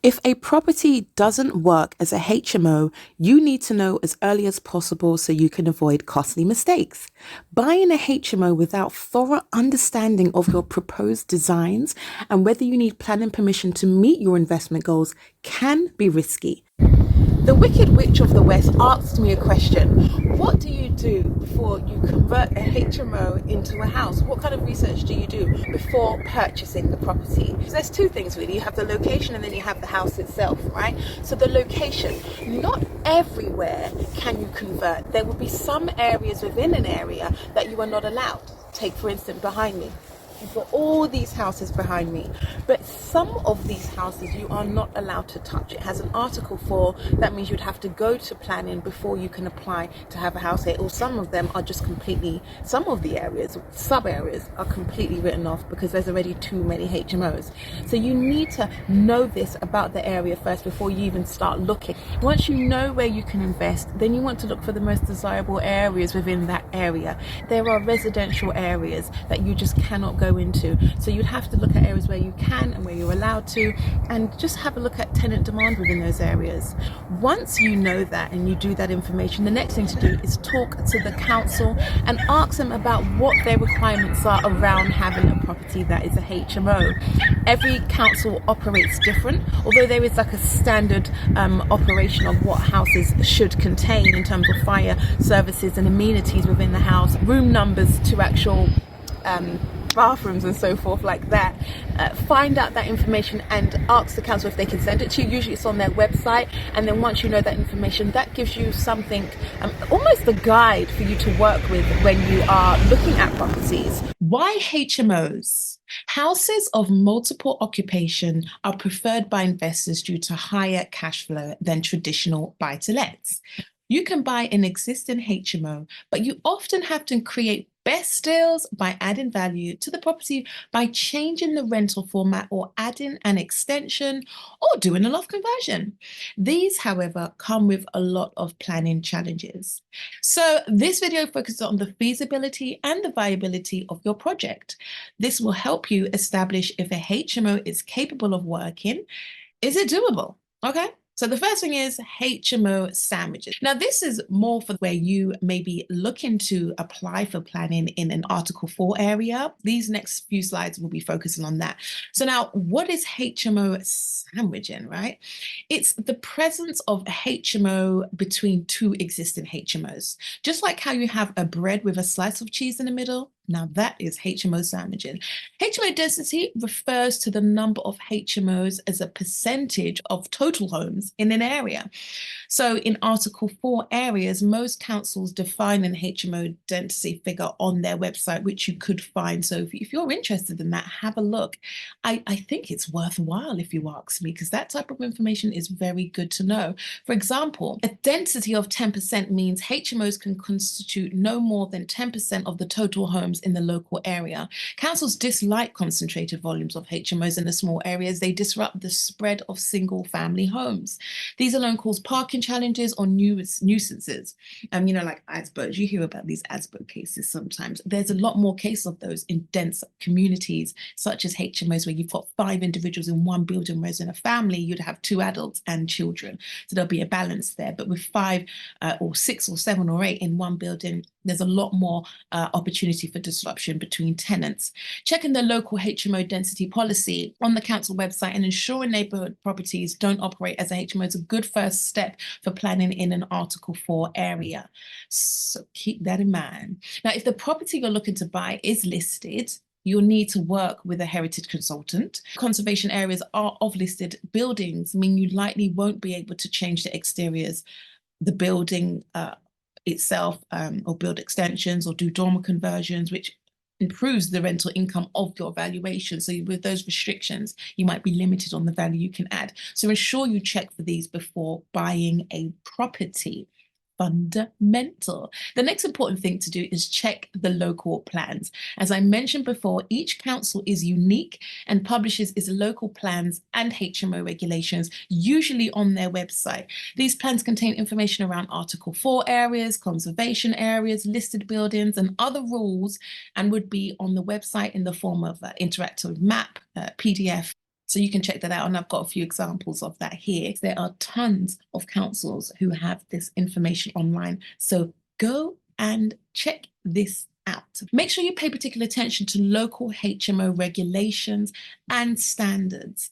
If a property doesn't work as a HMO, you need to know as early as possible so you can avoid costly mistakes. Buying a HMO without thorough understanding of your proposed designs and whether you need planning permission to meet your investment goals can be risky. The Wicked Witch of the West asked me a question. What do you do before you convert a HMO into a house? What kind of research do you do before purchasing the property? So there's two things really. You have the location and then you have the house itself, right? So the location, not everywhere can you convert. There will be some areas within an area that you are not allowed. Take for instance behind me. You've got all these houses behind me, but some of these houses you are not allowed to touch. It has an Article 4, that means you'd have to go to planning before you can apply to have a house here, or some of them are just completely, some of the areas, sub-areas are completely written off because there's already too many HMOs. So you need to know this about the area first before you even start looking. Once you know where you can invest, then you want to look for the most desirable areas within that area. There are residential areas that you just cannot go into, so you'd have to look at areas where you can and where you're allowed to, and just have a look at tenant demand within those areas. Once you know that and you do that information, the next thing to do is talk to the council and ask them about what their requirements are around having a property that is a HMO. Every council operates different, although there is like a standard operation of what houses should contain in terms of fire services and amenities within the house, room numbers to actual bathrooms and so forth like that. Find out that information and ask the council if they can send it to you. Usually it's on their website, and then once you know that information, that gives you something, almost a guide for you to work with when you are looking at properties. Why HMOs? Houses of multiple occupation are preferred by investors due to higher cash flow than traditional buy-to-lets. You can buy an existing HMO, but you often have to create best deals by adding value to the property by changing the rental format or adding an extension or doing a loft conversion. These, however, come with a lot of planning challenges. So this video focuses on the feasibility and the viability of your project. This will help you establish if a HMO is capable of working. Is it doable? Okay. So the first thing is HMO sandwiches. Now, this is more for where you may be looking to apply for planning in an Article 4 area. These next few slides will be focusing on that. So now, what is HMO sandwiching, right? It's the presence of a HMO between two existing HMOs. Just like how you have a bread with a slice of cheese in the middle, now that is HMO sandwiching. HMO density refers to the number of HMOs as a percentage of total homes in an area. So in Article 4 areas, most councils define an HMO density figure on their website, which you could find. So if you're interested in that, have a look. I think it's worthwhile if you ask me, because that type of information is very good to know. For example, a density of 10% means HMOs can constitute no more than 10% of the total homes in the local area. Councils dislike concentrated volumes of HMOs in the small areas. They disrupt the spread of single family homes. These alone cause parking challenges or nuisances. Like Asperger's, you hear about these Asperger's cases sometimes. There's a lot more cases of those in dense communities, such as HMOs, where you've got 5 individuals in one building, whereas in a family, you'd have 2 adults and children. So there'll be a balance there. But with 5 or 6 or 7 or 8 in one building, there's a lot more opportunity for disruption between tenants. Checking the local HMO density policy on the council website and ensuring neighbourhood properties don't operate as a HMO is a good first step for planning in an Article 4 area. So keep that in mind. Now, if the property you're looking to buy is listed, you'll need to work with a heritage consultant. Conservation areas are of listed buildings, mean you likely won't be able to change the exteriors, the building itself, or build extensions or do dormer conversions, which improves the rental income of your valuation. So with those restrictions, you might be limited on the value you can add. So ensure you check for these before buying a property. Fundamental. The next important thing to do is check the local plans. As I mentioned before, each council is unique and publishes its local plans and HMO regulations, usually on their website. These plans contain information around Article 4 areas, conservation areas, listed buildings, and other rules, and would be on the website in the form of interactive map, PDF, So you can check that out. And I've got a few examples of that here. There are tons of councils who have this information online. So go and check this out. Make sure you pay particular attention to local HMO regulations and standards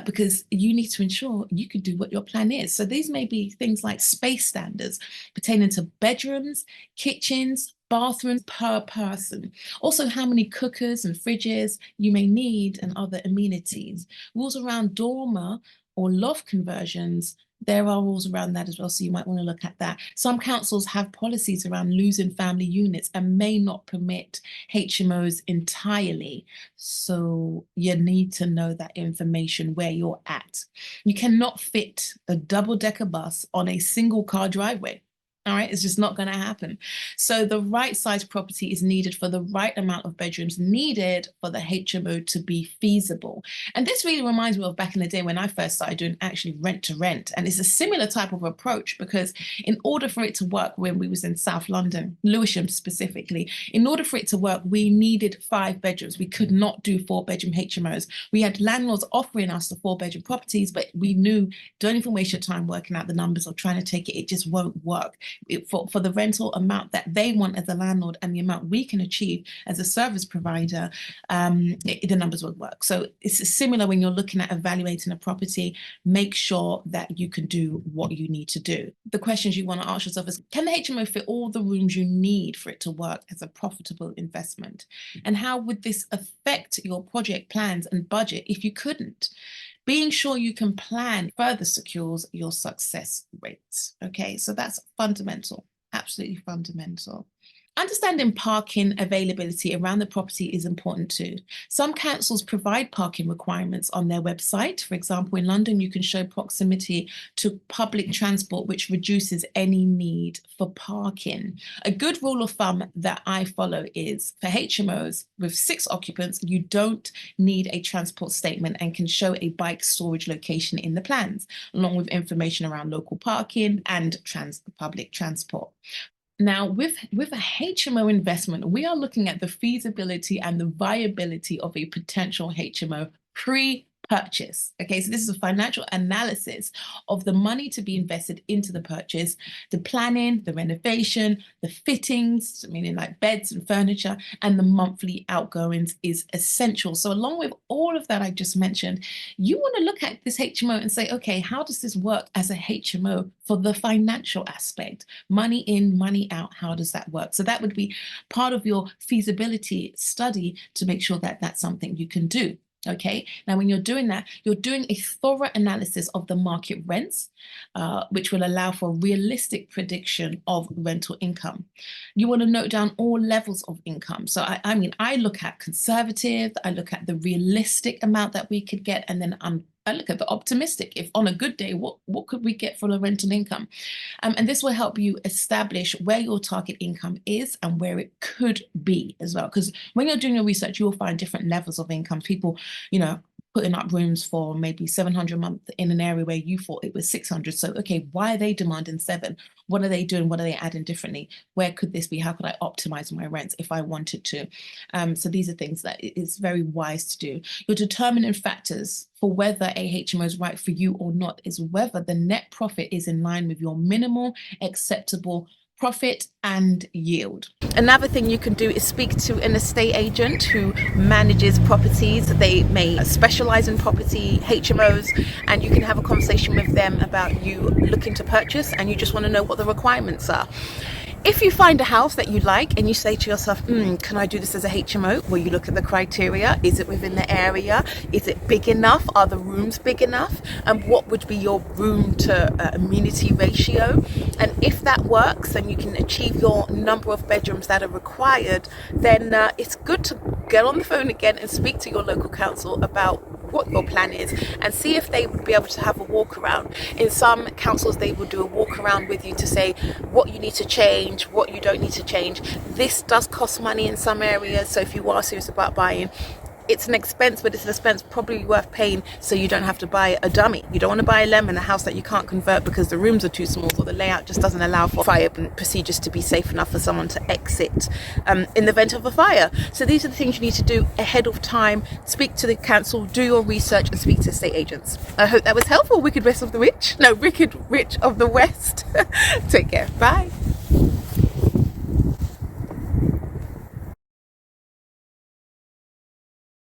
because you need to ensure you can do what your plan is. So these may be things like space standards pertaining to bedrooms, kitchens, bathrooms per person. Also, how many cookers and fridges you may need and other amenities. Rules around dormer or loft conversions. There are rules around that as well, so you might want to look at that. Some councils have policies around losing family units and may not permit HMOs entirely. So you need to know that information where you're at. You cannot fit a double-decker bus on a single car driveway. All right, it's just not going to happen. So the right size property is needed for the right amount of bedrooms needed for the HMO to be feasible. And this really reminds me of back in the day when I first started doing actually rent to rent. And it's a similar type of approach because in order for it to work when we was in South London, Lewisham specifically, in order for it to work, we needed 5 bedrooms. We could not do 4-bedroom HMOs. We had landlords offering us the 4-bedroom properties, but we knew don't even waste your time working out the numbers or trying to take it. It just won't work. For the rental amount that they want as a landlord and the amount we can achieve as a service provider, the numbers won't work. So it's similar when you're looking at evaluating a property. Make sure that you can do what you need to do. The questions you want to ask yourself is, can the HMO fit all the rooms you need for it to work as a profitable investment? And how would this affect your project plans and budget if you couldn't? Being sure you can plan further secures your success rates. Okay, so that's fundamental, absolutely fundamental. Understanding parking availability around the property is important too. Some councils provide parking requirements on their website. For example, in London, you can show proximity to public transport, which reduces any need for parking. A good rule of thumb that I follow is for HMOs with 6 occupants, you don't need a transport statement and can show a bike storage location in the plans, along with information around local parking and public transport. Now, with a HMO investment, we are looking at the feasibility and the viability of a potential HMO pre-purchase. Okay, so this is a financial analysis of the money to be invested into the purchase, the planning, the renovation, the fittings, meaning like beds and furniture, and the monthly outgoings is essential. So along with all of that I just mentioned, you want to look at this HMO and say, okay, how does this work as a HMO for the financial aspect? Money in, money out, how does that work? So that would be part of your feasibility study to make sure that that's something you can do. Okay, now when you're doing that, you're doing a thorough analysis of the market rents, which will allow for realistic prediction of rental income. You want to note down all levels of income. So I look at conservative, I look at the realistic amount that we could get, and then I look at the optimistic. If on a good day, what could we get for the rental income? And this will help you establish where your target income is and where it could be as well. Because when you're doing your research, you'll find different levels of income. People, putting up rooms for maybe 700 a month in an area where you thought it was 600. So, okay, why are they demanding 7? What are they doing? What are they adding differently? Where could this be? How could I optimize my rents if I wanted to? So these are things that it's very wise to do. Your determining factors for whether a HMO is right for you or not is whether the net profit is in line with your minimal acceptable profit and yield. Another thing you can do is speak to an estate agent who manages properties. They may specialize in property HMOs, and you can have a conversation with them about you looking to purchase and you just want to know what the requirements are. If you find a house that you like and you say to yourself, can I do this as a HMO? Well, you look at the criteria. Is it within the area? Is it big enough? Are the rooms big enough? And what would be your room to amenity ratio? And if that works and you can achieve your number of bedrooms that are required, then it's good to get on the phone again and speak to your local council about what your plan is and see if they would be able to have a walk around. In some councils, they will do a walk around with you to say what you need to change, what you don't need to change. This does cost money in some areas, so if you are serious about buying, it's an expense, but it's an expense probably worth paying so you don't have to buy a dummy. You don't want to buy a lemon, a house that you can't convert because the rooms are too small or the layout just doesn't allow for fire procedures to be safe enough for someone to exit in the event of a fire. So these are the things you need to do ahead of time. Speak to the council, do your research, and speak to estate agents. I hope that was helpful. Wicked West of the Rich. No, Wicked Rich of the West. Take care. Bye.